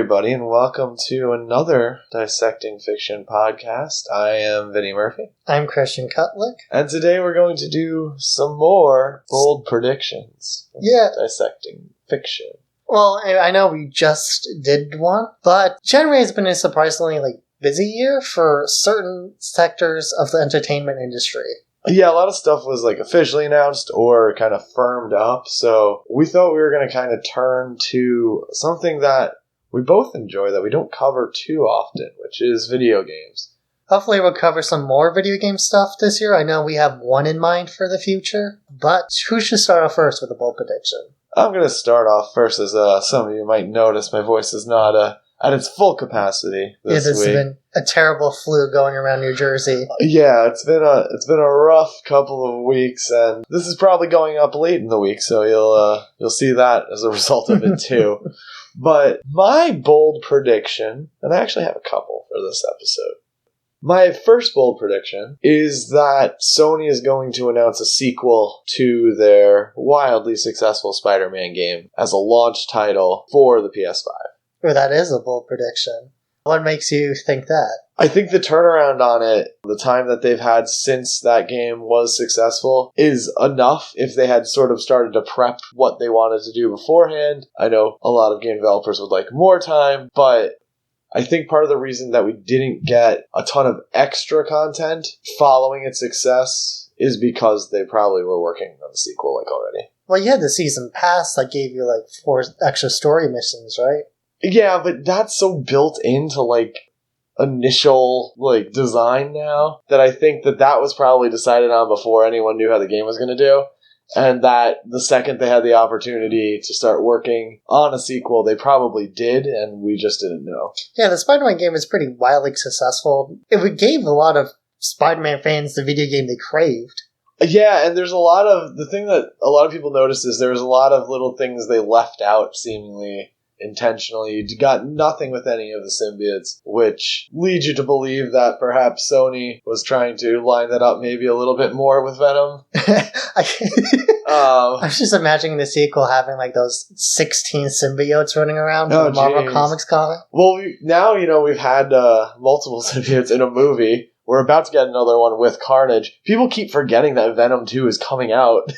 everybody, and welcome to another Dissecting Fiction podcast. I am Vinny Murphy. I'm Christian Cutlick. And today we're going to do some more bold predictions. Dissecting Fiction. Well, I know we just did one, but January has been a surprisingly busy year for certain sectors of the entertainment industry. Yeah, a lot of stuff was officially announced or kind of firmed up, so we thought we were going to kind of turn to something that we both enjoy that we don't cover too often, which is video games. Hopefully we'll cover some more video game stuff this year. I know we have one in mind for the future, but who should start off first with a bold prediction? I'm going to start off first, as some of you might notice my voice is not at its full capacity this week. There's been a terrible flu going around New Jersey. Yeah, it's been a rough couple of weeks, and this is probably going up late in the week, so you'll see that as a result of it too. But my bold prediction, and I actually have a couple for this episode. My first bold prediction is that Sony is going to announce a sequel to their wildly successful Spider-Man game as a launch title for the PS5. Well, that is a bold prediction. What makes you think that? I think the turnaround on it, the time that they've had since that game was successful, is enough if they had sort of started to prep what they wanted to do beforehand. I know a lot of game developers would like more time, but I think part of the reason that we didn't get a ton of extra content following its success is because they probably were working on the sequel already. Well, you had the season pass that gave you 4 extra story missions, right? Yeah, but that's so built into initial design now that I think that was probably decided on before anyone knew how the game was going to do, and that the second they had the opportunity to start working on a sequel, they probably did, and we just didn't know. Yeah, the Spider-Man game is pretty wildly successful. It gave a lot of Spider-Man fans the video game they craved. Yeah, and there's the thing that a lot of people noticed is there's a lot of little things they left out seemingly intentionally. You got nothing with any of the symbiotes, which leads you to believe that perhaps Sony was trying to line that up maybe a little bit more with Venom. I was just imagining the sequel having those 16 symbiotes running around from the Marvel Comics comic. Well, we've had multiple symbiotes in a movie. We're about to get another one with Carnage. People keep forgetting that Venom 2 is coming out.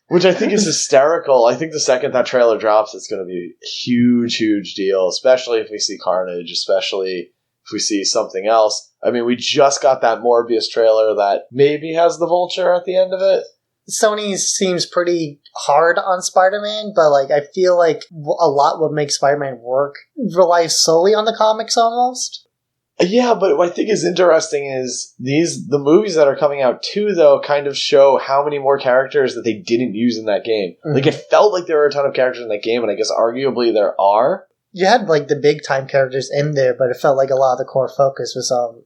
Which I think is hysterical. I think the second that trailer drops, it's going to be a huge, huge deal, especially if we see Carnage, especially if we see something else. I mean, we just got that Morbius trailer that maybe has the Vulture at the end of it. Sony seems pretty hard on Spider-Man, but I feel like a lot what makes Spider-Man work relies solely on the comics almost. Yeah, but what I think is interesting is the movies that are coming out too, though, kind of show how many more characters that they didn't use in that game. Mm-hmm. It felt like there were a ton of characters in that game, and I guess arguably there are. You had the big time characters in there, but it felt like a lot of the core focus was on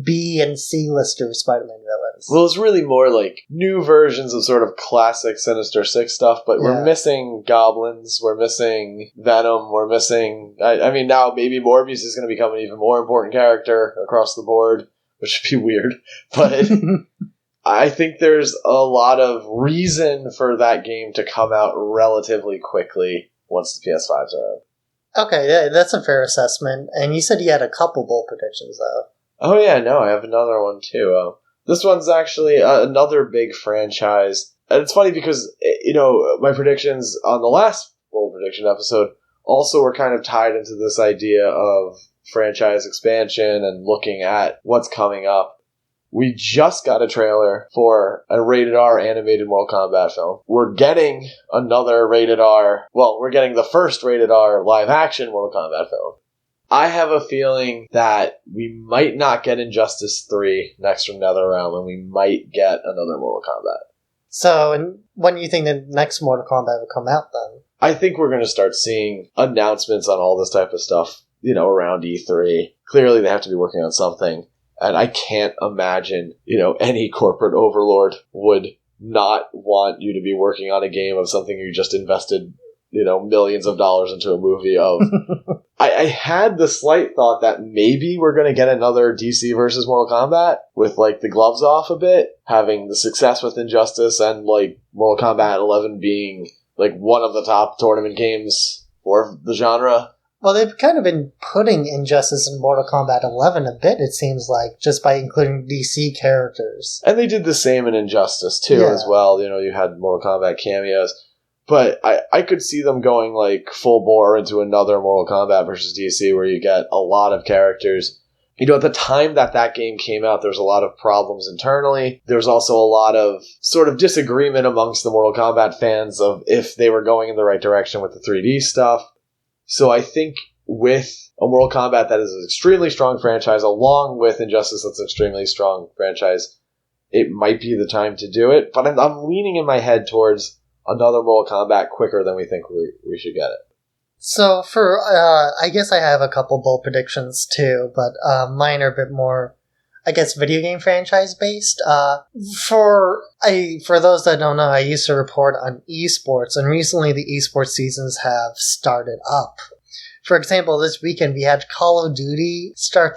B and C lister Spider-Man villains. Well, it's really more new versions of sort of classic Sinister Six stuff, but we're missing goblins, we're missing Venom, we're missing... I mean, now maybe Morbius is going to become an even more important character across the board, which would be weird, but I think there's a lot of reason for that game to come out relatively quickly once the PS5's around. Okay, yeah, that's a fair assessment. And you said you had a couple bold predictions, though. Oh, yeah, no, I have another one, too. This one's actually another big franchise. And it's funny because, my predictions on the last bold prediction episode also were kind of tied into this idea of franchise expansion and looking at what's coming up. We just got a trailer for a rated R animated Mortal Kombat film. We're getting another rated R... Well, we're getting the first rated R live action Mortal Kombat film. I have a feeling that we might not get Injustice 3 next from NetherRealm, and we might get another Mortal Kombat. So, when do you think the next Mortal Kombat will come out, then? I think we're going to start seeing announcements on all this type of stuff, around E3. Clearly, they have to be working on something. And I can't imagine, any corporate overlord would not want you to be working on a game of something you just invested, millions of dollars into a movie of. I had the slight thought that maybe we're going to get another DC versus Mortal Kombat with, the gloves off a bit, having the success with Injustice and, Mortal Kombat 11 being, one of the top tournament games for the genre. Well, they've kind of been putting Injustice in Mortal Kombat 11 a bit, it seems like, just by including DC characters. And they did the same in Injustice, too, as well. You know, you had Mortal Kombat cameos. But I could see them going, like, full bore into another Mortal Kombat versus DC where you get a lot of characters. You know, at the time that game came out, there was a lot of problems internally. There was also a lot of sort of disagreement amongst the Mortal Kombat fans of if they were going in the right direction with the 3D stuff. So I think with a Mortal Kombat that is an extremely strong franchise, along with Injustice that's an extremely strong franchise, it might be the time to do it. But I'm leaning in my head towards another Mortal Kombat quicker than we think we should get it. So for, I guess I have a couple bold predictions too, but mine are a bit more, I guess, video game franchise based. For those that don't know, I used to report on esports, and recently the esports seasons have started up. For example, this weekend we had Call of Duty start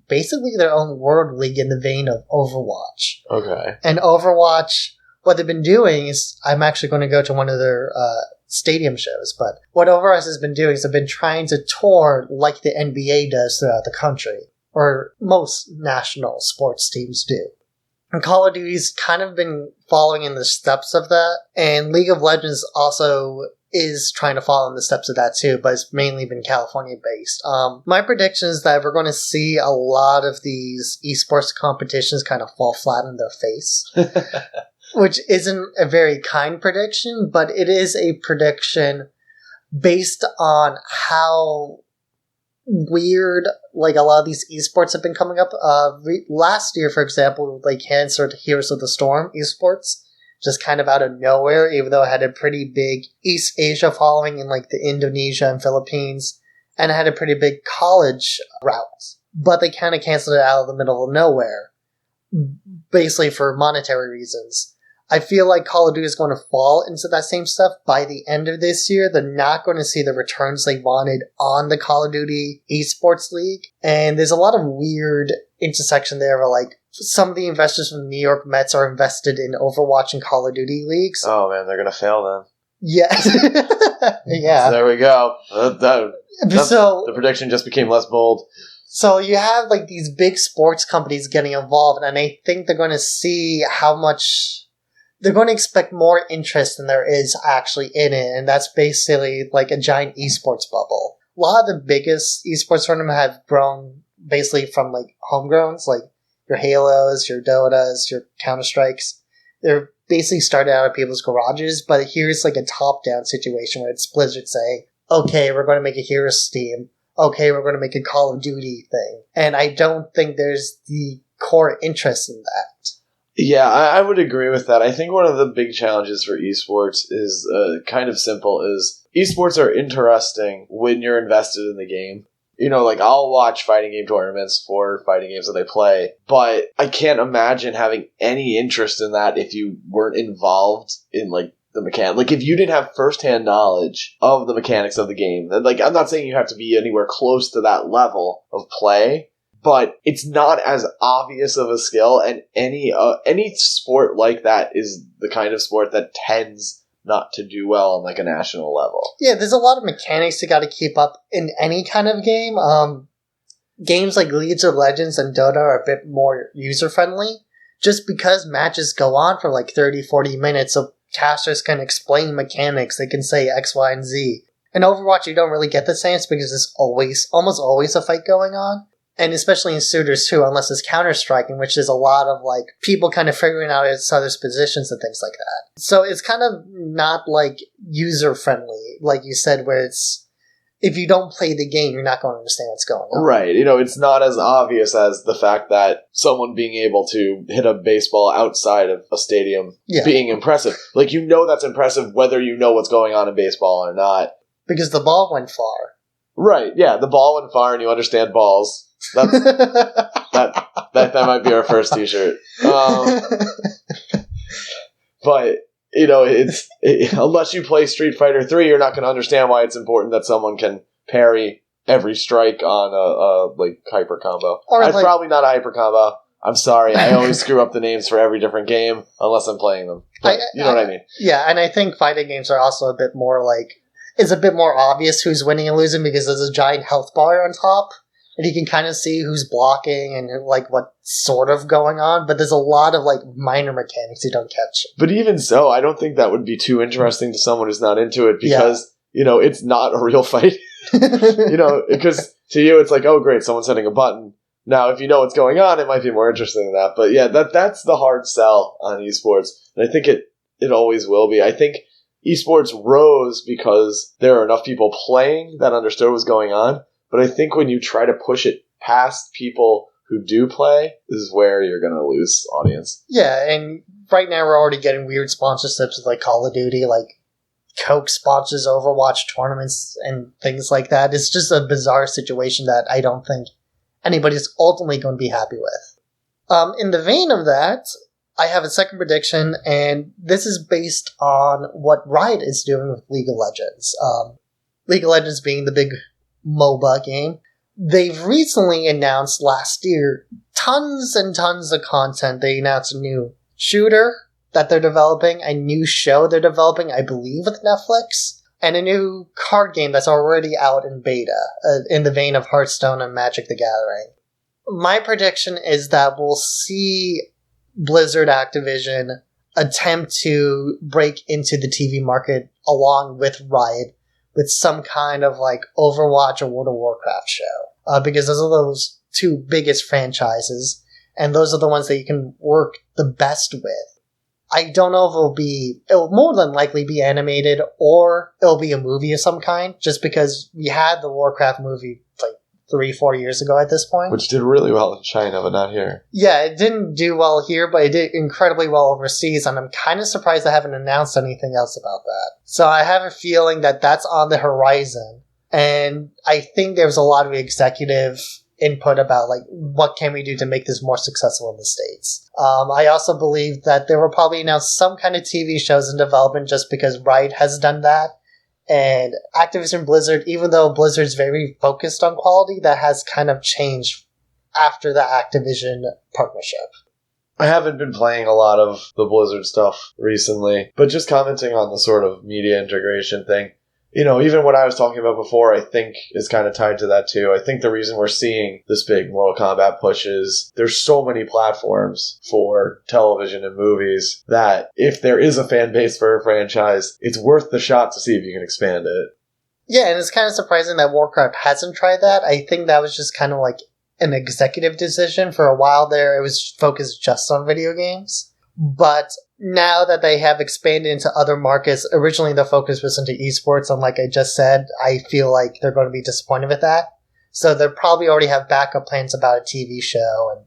basically their own world league in the vein of Overwatch. Okay. And Overwatch, what they've been doing is, I'm actually going to go to one of their stadium shows, but what Overwatch has been doing is they've been trying to tour like the NBA does throughout the country, or most national sports teams do. And Call of Duty's kind of been following in the steps of that, and League of Legends also is trying to follow in the steps of that too, but it's mainly been California-based. My prediction is that we're going to see a lot of these esports competitions kind of fall flat on their face. Which isn't a very kind prediction, but it is a prediction based on how weird, like, a lot of these esports have been coming up. Last year, for example, they canceled Heroes of the Storm esports, just kind of out of nowhere, even though it had a pretty big East Asia following in, like, the Indonesia and Philippines, and it had a pretty big college route. But they kind of canceled it out of the middle of nowhere, basically for monetary reasons. I feel like Call of Duty is going to fall into that same stuff by the end of this year. They're not going to see the returns they wanted on the Call of Duty Esports League. And there's a lot of weird intersection there where, like, some of the investors from the New York Mets are invested in Overwatch and Call of Duty leagues. Oh, man, they're going to fail then. Yeah. Yeah. So there we go. The prediction just became less bold. So you have, like, these big sports companies getting involved, and I think they're going to see how much... They're going to expect more interest than there is actually in it, and that's basically like a giant esports bubble. A lot of the biggest esports tournaments have grown basically from, like, homegrowns, like your Halos, your Dotas, your Counter-Strikes. They're basically started out of people's garages, but here's, like, a top-down situation where it's Blizzard saying, okay, we're going to make a Heroes team. Okay, we're going to make a Call of Duty thing. And I don't think there's the core interest in that. Yeah, I would agree with that. I think one of the big challenges for esports is kind of simple, is esports are interesting when you're invested in the game. You know, like, I'll watch fighting game tournaments for fighting games that they play, but I can't imagine having any interest in that if you weren't involved in, like, the mechanic. Like, if you didn't have firsthand knowledge of the mechanics of the game, like, I'm not saying you have to be anywhere close to that level of play, but it's not as obvious of a skill, and any sport like that is the kind of sport that tends not to do well on, like, a national level. Yeah, there's a lot of mechanics you got to keep up in any kind of game. Games like League of Legends and Dota are a bit more user-friendly, just because matches go on for like 30, 40 minutes, so casters can explain mechanics, they can say X, Y, and Z. In Overwatch, you don't really get the sense because there's almost always a fight going on. And especially in shooters too, unless it's Counter-Strike, in which there's a lot of, like, people kind of figuring out each other's positions and things like that. So it's kind of not, like, user-friendly, like you said, where it's, if you don't play the game, you're not going to understand what's going on. Right. You know, it's not as obvious as the fact that someone being able to hit a baseball outside of a stadium being impressive. Like, you know that's impressive whether you know what's going on in baseball or not. Because the ball went far. Right, yeah, the ball went far and you understand balls. That's, that might be our first t-shirt. But, you know, unless you play Street Fighter 3, you're not going to understand why it's important that someone can parry every strike on a like, hyper combo. It's probably not a hyper combo. I'm sorry, I always screw up the names for every different game unless I'm playing them. But you know what I mean. Yeah, and I think fighting games are also a bit more like... it's a bit more obvious who's winning and losing because there's a giant health bar on top. And you can kind of see who's blocking and, like, what's sort of going on. But there's a lot of, like, minor mechanics you don't catch. But even so, I don't think that would be too interesting to someone who's not into it because, it's not a real fight. Because to you, it's like, oh, great, someone's hitting a button. Now, if you know what's going on, it might be more interesting than that. But yeah, that's the hard sell on esports. And I think it always will be. I think esports rose because there are enough people playing that understood what was going on. But I think when you try to push it past people who do play, this is where you're going to lose audience. Yeah, and right now we're already getting weird sponsorships with, like, Call of Duty, like Coke sponsors Overwatch tournaments and things like that. It's just a bizarre situation that I don't think anybody's ultimately going to be happy with. In the vein of that, I have a second prediction, and this is based on what Riot is doing with League of Legends. League of Legends being the big MOBA game. They've recently announced last year tons and tons of content. They announced a new shooter that they're developing, a new show they're developing, I believe with Netflix, and a new card game that's already out in beta, in the vein of Hearthstone and Magic the Gathering. My prediction is that we'll see Blizzard Activision attempt to break into the TV market along with Riot with some kind of like Overwatch or World of Warcraft show. Because those are those two biggest franchises, and those are the ones that you can work the best with. I don't know if it'll more than likely be animated or it'll be a movie of some kind, just because we had the Warcraft movie like 3-4 years ago at this point. Which did really well in China, but not here. Yeah, it didn't do well here, but it did incredibly well overseas, and I'm kind of surprised they haven't announced anything else about that. So I have a feeling that that's on the horizon, and I think there's a lot of executive input about like what can we do to make this more successful in the States. I also believe that they will probably announce some kind of TV shows in development just because Riot has done that. And Activision Blizzard, even though Blizzard's very focused on quality, that has kind of changed after the Activision partnership. I haven't been playing a lot of the Blizzard stuff recently, but just commenting on the sort of media integration thing, even what I was talking about before, I think is kind of tied to that too. I think the reason we're seeing this big Mortal Kombat push is there's so many platforms for television and movies that if there is a fan base for a franchise, it's worth the shot to see if you can expand it. Yeah, and it's kind of surprising that Warcraft hasn't tried that. I think that was just kind of like an executive decision. For a while there, it was focused just on video games. But now that they have expanded into other markets, originally the focus was into esports, and like I just said, I feel like they're going to be disappointed with that. So they'll probably already have backup plans about a TV show and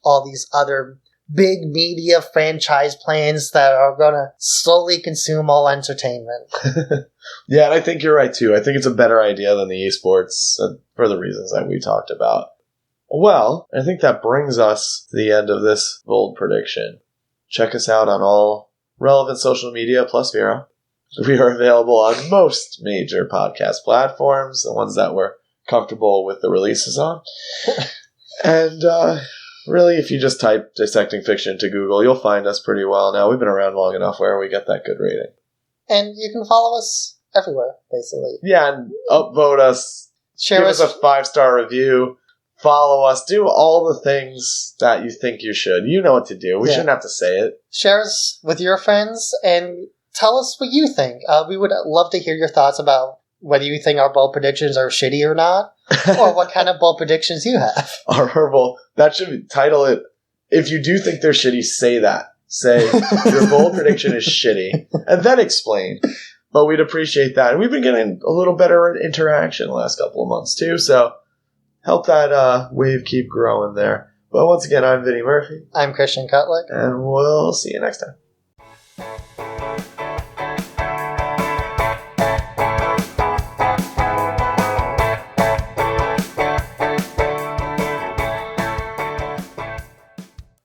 all these other big media franchise plans that are going to slowly consume all entertainment. Yeah, and I think you're right too. I think it's a better idea than the esports for the reasons that we talked about. Well, I think that brings us to the end of this bold prediction. Check us out on all relevant social media plus Vero. We are available on most major podcast platforms, the ones that we're comfortable with the releases on. And really, if you just type Dissecting Fiction into Google, you'll find us pretty well now. We've been around long enough where we get that good rating. And you can follow us everywhere, basically. Yeah, and upvote us. Give us a 5-star review. Follow us. Do all the things that you think you should. You know what to do. We shouldn't have to say it. Share us with your friends and tell us what you think. We would love to hear your thoughts about whether you think our bold predictions are shitty or not, or what kind of bold predictions you have. That should title it. If you do think they're shitty, say that. Say, your bold prediction is shitty. And then explain. But we'd appreciate that. And we've been getting a little better interaction the last couple of months, too. So help that wave keep growing there. But once again, I'm Vinny Murphy. I'm Christian Cutlick. And we'll see you next time.